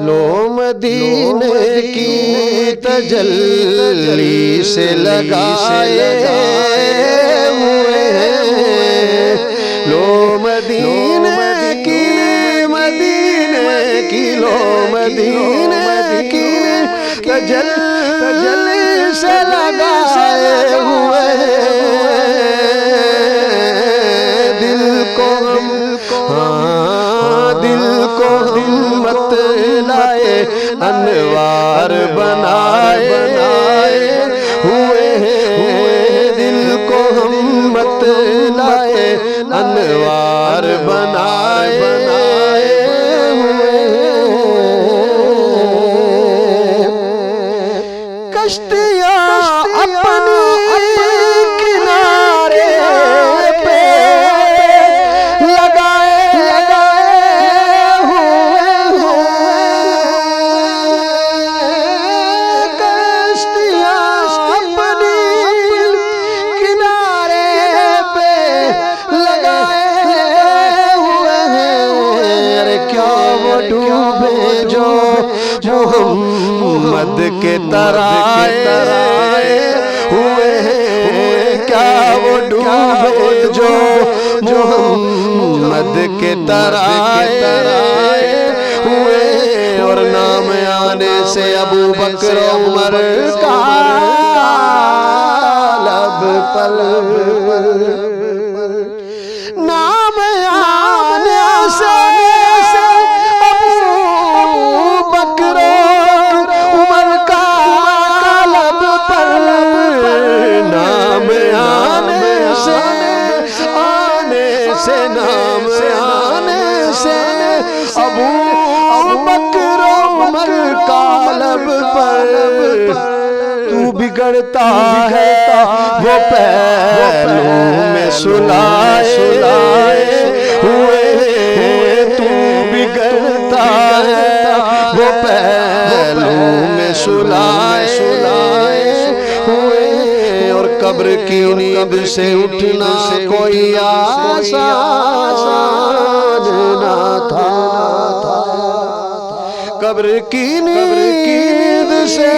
لو مدینے کی تجلی سے لگائے ہوئے ہیں، لو مدینے کی لو مدینے کی تجلی سے لگائے ہوئے ہیں، دل کو ہمت لائے انوار بنائے ہوئے ہیں، دل کو ہمت لائے انوار بنائے ہوئے ہیں، کشتیاں اپنی محمد کے ترائے ہوئے ہیں، کیا وہ ڈوبے جو محمد کے ترائے ہوئے ہیں، اور نام آنے سے ابو بکر عمر کا لب پل، نام آنے سے نام آنے سے ابو بکر عمر کا لب پر، تو بگڑتا ہے وہ پہلو میں سلائے ہوئے ہیں، تو بگڑتا ہے وہ پہلو میں سلائے ہوئے ہیں، اور قبر کی نیند سے اٹھنا کوئی آسان نہ تھا، قبر کی نیند سے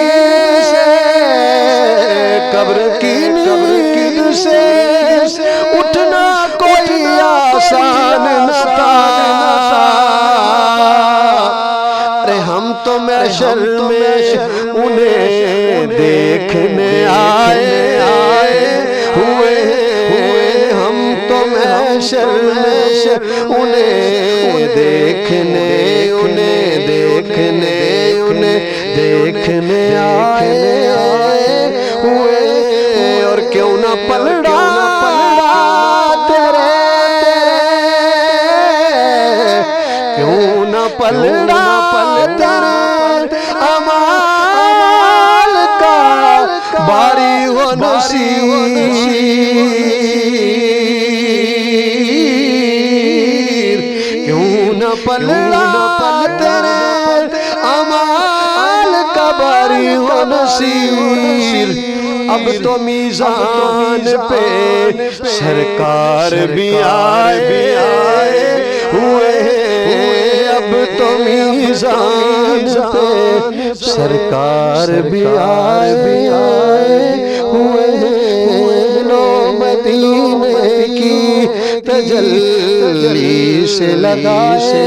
اٹھنا کوئی آسان نہ تھا، ارے ہم تو محشر میں انہیں دیکھنے آئے ہوئے ہیں، ہم تو محشر میں انہیں دیکھنے آئے ہوئے ہیں، اور کیوں نہ پلڑا تیرے، کیوں نہ پلڑا تیرے امال کا باری ہو نصیر، کیوں نہ پلڑا تیرے امال کا باری ہو نصیر، اب تو میزان پہ سرکار بھی آئے ہوئے ہیں، اب تو میزان پہ سرکار بھی آئے ہوئے ہیں، لو مدینے کی تجلی سے لگائے